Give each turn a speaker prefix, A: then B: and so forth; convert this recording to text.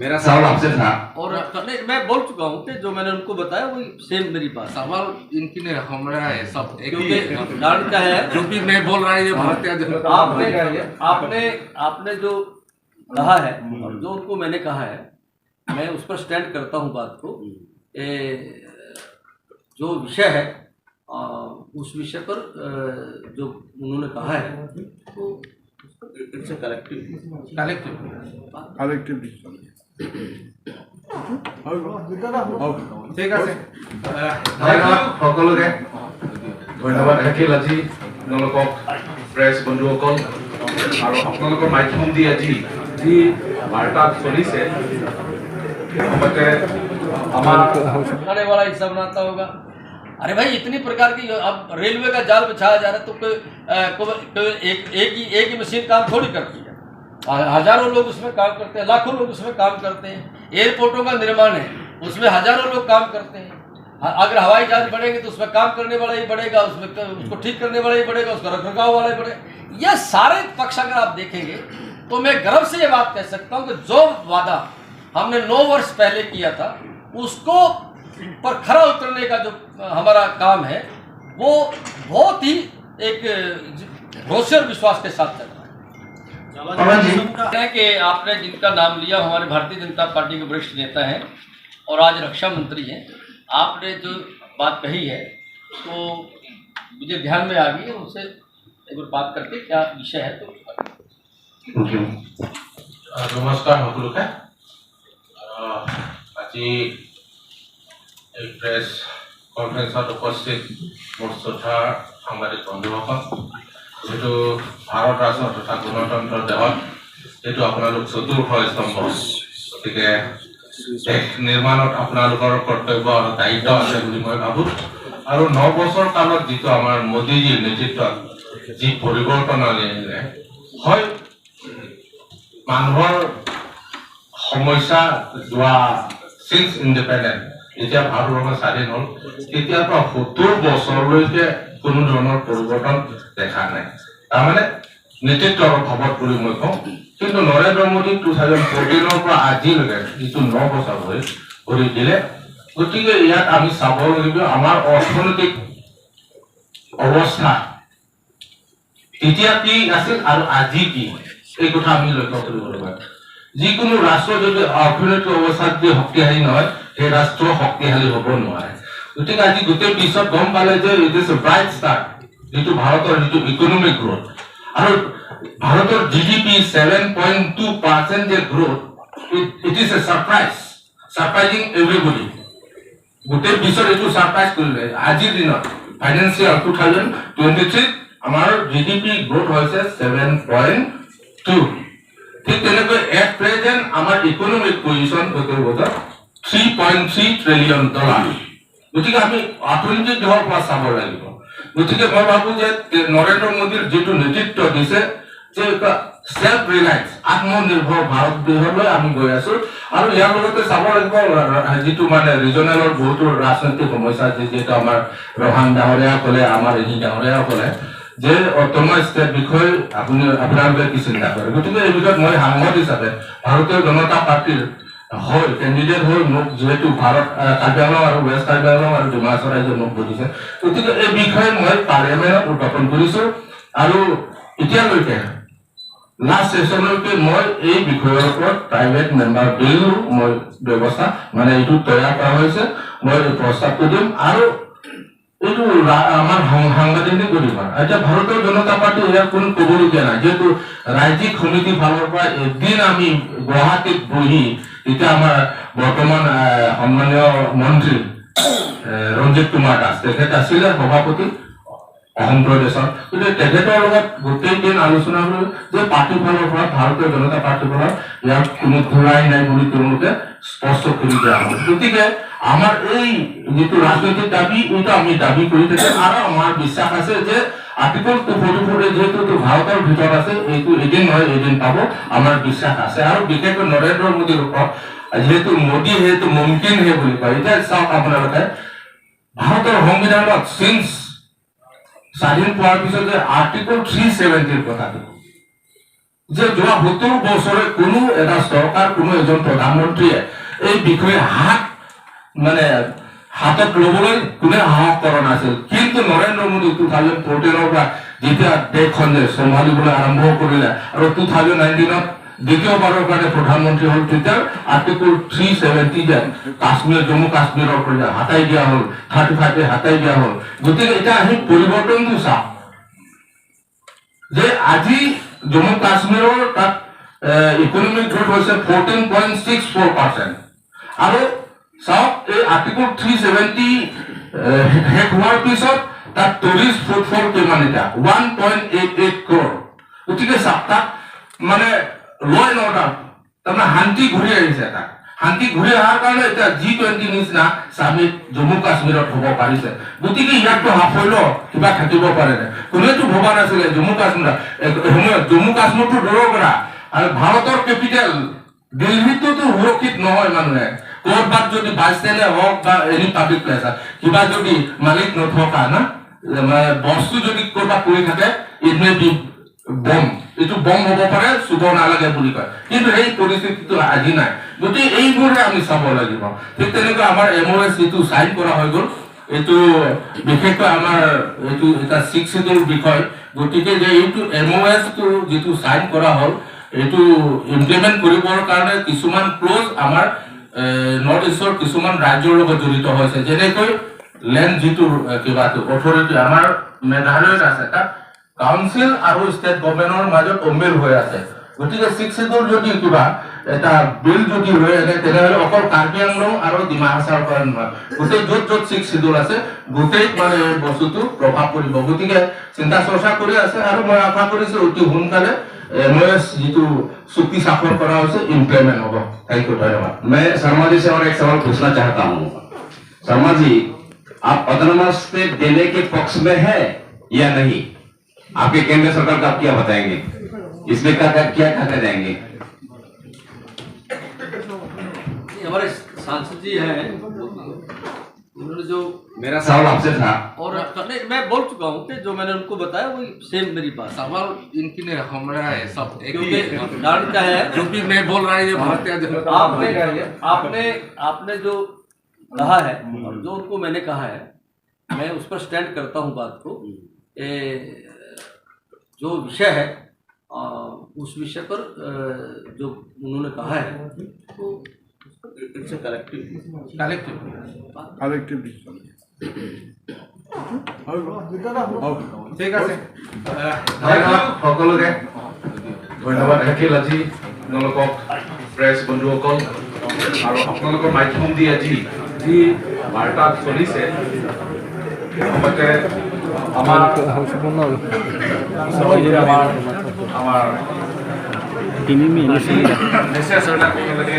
A: मेरा सवाल आपसे था
B: और नहीं, मैं बोल चुका हूँ कि जो मैंने उनको बताया वही सेम मेरी बात।
C: सवाल इनकी ने हमारा है सब एक
B: क्योंकि
C: ही
B: कारण क्या है,
C: जो भी मैं बोल रहा हूँ ये भारतीय जनता
B: आपने जो कहा है और जो उनको मैंने कहा है, मैं उस पर स्टैंड करता हूँ बात को। जो विषय है उस विषय पर जो उन्होंने कहा है तो इट्स कलेक्टिव
A: ঠিক আছে ধন্যবাদ সকলোকে ধন্যবাদ থাকিল আজি আপোনালোকক প্ৰেছ বন্ধুসকল আৰু আপোনালোকৰ মাধ্যম দি আজি যি বাৰ্তা চলিছে
B: आने वाला हिस्सा बनाता होगा। अरे भाई इतनी प्रकार की अब रेलवे का जाल बिछाया जा रहा है तो एक ही मशीन काम थोड़ी करती है। हजारों लोग उसमें काम करते हैं, लाखों लोग उसमें काम करते हैं। एयरपोर्टों का निर्माण है उसमें हजारों लोग काम करते हैं। अगर हवाई जहाज बढ़ेंगे तो उसमें काम करने वाला ही बढ़ेगा, उसमें उसको ठीक करने वाला ही बढ़ेगा, उसका रखरखाव वाला ही बढ़ेगा। यह सारे पक्ष अगर आप देखेंगे तो मैं गर्व से ये बात कह सकता हूँ कि जो वादा हमने 9 वर्ष पहले किया था उसको पर खरा उतरने का जो हमारा काम है वो बहुत ही एक भरोसे और विश्वास के साथ चल रहा है। कि आपने जिनका नाम लिया हमारे भारतीय जनता पार्टी के वरिष्ठ नेता हैं और आज रक्षा मंत्री हैं, आपने जो बात कही है तो मुझे ध्यान में आ गई है, उनसे एक बार बात करके क्या विषय है तो
D: नमस्कार সকলোকে আজি এই প্ৰেছ কনফাৰেন্সত উপস্থিত মোৰ শ্ৰদ্ধাৰ সাংবাদিক বন্ধুসকল, যিহেতু ভাৰত ৰাষ্ট্ৰ তথা গণতন্ত্ৰৰ দেশত যিহেতু আপোনালোক চতুৰ্থ স্তম্ভ, গতিকে দেশ নিৰ্মাণত আপোনালোকৰ কৰ্তব্য আৰু দায়িত্ব আছে বুলি মই ভাবোঁ। আৰু 9 বছৰ কালত যিটো আমাৰ মোদীজীৰ নেতৃত্বত যি পৰিৱৰ্তন আনিলে হয় মানুহৰ সমস্যা যোৱা সিন্স ইণ্ডিপেণ্ডেণ্ট যেতিয়া ভাৰতবৰ্ষ স্বাধীন হ'ল তেতিয়াৰ পৰা 70 বছৰলৈকে কোনো ধৰণৰ পৰিৱৰ্তন দেখা নাই। তাৰমানে নেতৃত্বৰ অভাৱত বুলি মই কওঁ। কিন্তু নৰেন্দ্ৰ মোদী 2014 পৰা আজিলৈকে যিটো 9 বছৰ হৈ কৰি দিলে, গতিকে ইয়াত আমি চাব লাগিব আমাৰ অৰ্থনৈতিক অৱস্থা তেতিয়া কি আছিল আৰু আজি কি, এই কথা আমি লক্ষ্য কৰিব লাগিব। যিকোনো ৰাষ্ট্ৰ যদি অৰ্থনৈতিক অৱস্থাত যদি শক্তিশালী নহয় সেই ৰাষ্ট্ৰ শক্তিশালী হ'ব নোৱাৰে। গতিকে আজি গোটেই বিশ্বত গম পালে যে it is a bright star যিটো ভাৰতৰ যিটো ইকনমিক গ্ৰোথ আৰু ভাৰতৰ GDP 7.2% যে growth, it is a surprising everybody. গোটেই বিশ্বত এইটো সাৰপ্ৰাইজ কৰিলে। আজিৰ দিনত ফাইনেন্সিয়েল 2023 আমাৰ GDP গ্ৰোথ হৈছে 7.2। ঠিক তেনেকৈ এট প্ৰেজেন্ট আমাৰ ইকনমিক পজিশন গোটেই বছৰ $3.3 ট্ৰিলিয়ন। গতিকে আমি অৰ্থনৈতিক দিশৰ পৰা চাব লাগিব। গতিকে মই ভাবোঁ যে নৰেন্দ্ৰ মোদীৰ যিটো নেতৃত্ব দিছে যে সেল্ফ ৰিলায়েন্স আত্মনিৰ্ভৰ ভাৰত দিশলৈ আমি গৈ আছো। আৰু ইয়াৰ লগতে চাব লাগিব যিটো মানে ৰিজনেলৰ বহুতো ৰাজনৈতিক সমস্যা যিহেতু আমাৰ ৰহান ডাঙৰীয়া ক'লে, আমাৰ এনি ডাঙৰীয়া ক'লে যে অট'নমাছ ষ্টেট বিষয়ে আপোনালোকে কি চিন্তা কৰে। গতিকে এই বিষয়ত মই সাংসদ হিচাপে ভাৰতীয় জনতা পাৰ্টীৰ হয় কেণ্ডিডেট হৈ মোক যিহেতু ভাৰত কাৰ্বি আংলং আৰু ৱেষ্ট কাৰ্বি আংলং আৰু ডিমাচা ৰাজ্যে মোক বুজিছে, গতিকে এই বিষয়ে মই পাৰ্লিয়ামেণ্টত উত্থাপন কৰিছোঁ। আৰু এতিয়ালৈকে লাষ্ট ছেশ্যনলৈকে মই এই বিষয়ৰ ওপৰত প্ৰাইভেট মেম্বাৰ বিল মই ব্যৱস্থা মানে এইটো তৈয়াৰ কৰা হৈছে, মই প্ৰস্তাৱটো দিম আৰু এইটো আমাৰ সাংবাদিক কৰিব। এতিয়া ভাৰতীয় জনতা পাৰ্টি ইয়াৰ কোনো ক'বলগীয়া নাই, যিহেতু ৰাজ্যিক সমিতিৰ ফালৰ পৰা এদিন আমি গুৱাহাটীত বহি এতিয়া আমাৰ বৰ্তমান সন্মানীয় মন্ত্ৰী ৰঞ্জিত কুমাৰ দাস তেখেত আছিলে সভাপতি অসম প্ৰদেশৰ। গতিকে তেখেতৰ লগত গোটেই দিন আলোচনা কৰিলোঁ যে পাৰ্টিৰ ফালৰ পৰা ভাৰতীয় জনতা পাৰ্টিৰ পৰা ইয়াৰ কোনো ঘূৰাই নাই বুলি তেওঁলোকে স্পষ্ট কৰি দিয়া হ'ল। গতিকে আমাৰ এই যিটো ৰাজনৈতিক দাবী এইটো আমি দাবী কৰি থাকিম আৰু আমাৰ বিশ্বাস আছে যে আৰ্টিকল 244 যিহেতু ভাৰতৰ ভিতৰত আছে, এইটো এদিন নহয় এদিন পাব, আমাৰ বিশ্বাস আছে। আৰু বিশেষকৈ নৰেন্দ্ৰ মোদীৰ ওপৰত যিহেতু মোদী সেইটো মুমকিন হে বুলি কয়। এতিয়া চাওক আপোনালোকে ভাৰতৰ সংবিধানত সিন্স স্বাধীন পোৱাৰ পিছত যে আৰ্টিকল 370 কথাটো যে যোৱা 70 বছৰে কোনো এটা চৰকাৰ কোনো এজন প্ৰধানমন্ত্ৰীয়ে এই বিষয়ে হাতত ল'বলৈ কোনে সাহস কৰা নাছিল কিন্তু নৰেন্দ্ৰ মোদী 2014 পৰা যেতিয়া দেশখন চম্ভালিবলৈ আৰম্ভ কৰিলে আৰু 2019 দ্বিতীয়বাৰৰ কাৰণে প্ৰধানমন্ত্ৰী হ'ল তেতিয়া আৰ্টিকল 370 যে কাশ্মীৰ জম্মু কাশ্মীৰৰ পৰা হাতাই দিয়া হ'ল 35 হাতাই দিয়া হ'ল গতিকে এটা আহি পৰিৱৰ্তনটো চাওক যে আজি জম্মু কাশ্মীৰৰ তাত ইকনমিক গ্ৰোথ হৈছে 14.64% আৰু চাওক এই আৰ্টিকল 370 শেষ হোৱাৰ পিছত তাত টুৰিষ্ট ফুটফল কিমান এটা 1.88 crore গতিকে চাওক তাত মানে ল এণ্ড অৰ্ডাৰ তাৰমানে শান্তি ঘূৰি আহিছে তাত শান্তি ঘূৰি অহাৰ কাৰণে এতিয়া G20 নিচিনা সামিট জম্মু কাশ্মীৰত হ'ব পাৰিছে গতিকে ইয়াততো সাফল্য কিবা থাকিব পাৰে কোনেতো ভবা নাছিলে জম্মু কাশ্মীৰটো দূৰৰ পৰা আৰু ভাৰতৰ কেপিটেল দিল্লীটোতো সুৰক্ষিত নহয় মানুহে ক'ৰবাত যদি বাছ ষ্টেণ্ডে হওক বা এনি পাব্লিক প্লেচ কিবা যদি মালিক নথকা না বস্তু যদি ক'ৰবাত পৰি থাকে ইট মে বি বম এইটো বম হ'ব পাৰে চুব নালাগে বুলি কয় কিন্তু এই পৰিস্থিতিটো আজি নাই গতিকে এইবোৰে আমি চাব লাগিব ঠিক তেনেকৈ আমাৰ MOS যিটো চাইন কৰা হৈ গ'ল এইটো বিশেষকৈ আমাৰ এইটো এটা 6 শিডিউল বিষয় গতিকে যে এইটো MOSটো যিটো চাইন কৰা হ'ল এইটো ইমপ্লিমেণ্ট কৰিবৰ কাৰণে কিছুমান ক্লজ আমাৰ নৰ্থ ইষ্টৰ কিছুমান ৰাজ্যৰ লগত জড়িত হৈছে যেনেকৈ লেণ্ড যিটো কিবাটো অথৰিটি আমাৰ মেঘালয়ত আছে তাত কাউন্সিল আৰু ষ্টেট গভৰ্ণমেণ্টৰ মাজত অমিল হৈ আছে গতিকে 6 শিডিউল যদি কিবা এটা বিল যদি লৈ আনে তেনেহ'লে অকল কাৰ্বি আংলং আৰু ডিমা হাছাওৰ পৰা নহয় গোটেই য'ত 6 শিডিউল আছে গোটেই মানে বস্তুটো প্ৰভাৱ পৰিব গতিকে চিন্তা চৰ্চা কৰি আছে আৰু মই আশা কৰিছোঁ অতি সোনকালে MOS যিটো চুক্তি স্বাক্ষৰ কৰা হৈছে ইমপ্লিমেণ্ট হ'ব থ্যাংক ইউ ধন্যবাদ
E: मैं शर्मा जी से और एक सवाल पूछना चाहता हूँ शर्मा जी आप ऑटोनोमस स्टेट देने के पक्ष में है या नहीं आपके केंद्र सरकार का आप क्या बताएंगे इसमें क्या जाएंगे
B: हमारे सांसद जी हैं उन्होंने जो
E: मेरा सवाल आपसे था
B: और नहीं मैं बोल चुका हूँ कि जो मैंने उनको बताया वही सेम मेरी बात
C: सवाल इनकी ने हमारा है सब एक
B: क्योंकि कारण क्या है
C: जो भी मैं बोल रहा है ये भारतीय जनता
B: आपने जो कहा है और जो उनको मैंने कहा है मैं उस पर स्टैंड करता हूँ बात को जो विषय है उस विषय पर जो उन्होंने कहा है तो इट्स अ कलेक्टिव
A: ঠিক আছে ধন্যবাদ সকলোকে ধন্যবাদ থাকিল আজি আপোনালোকক প্ৰেছ বন্ধুসকল আৰু আপোনালোকৰ মাধ্যম দি আজি যি বাৰ্তা চলিছে লগতে আমাৰ মেছেজ আপোনালোকে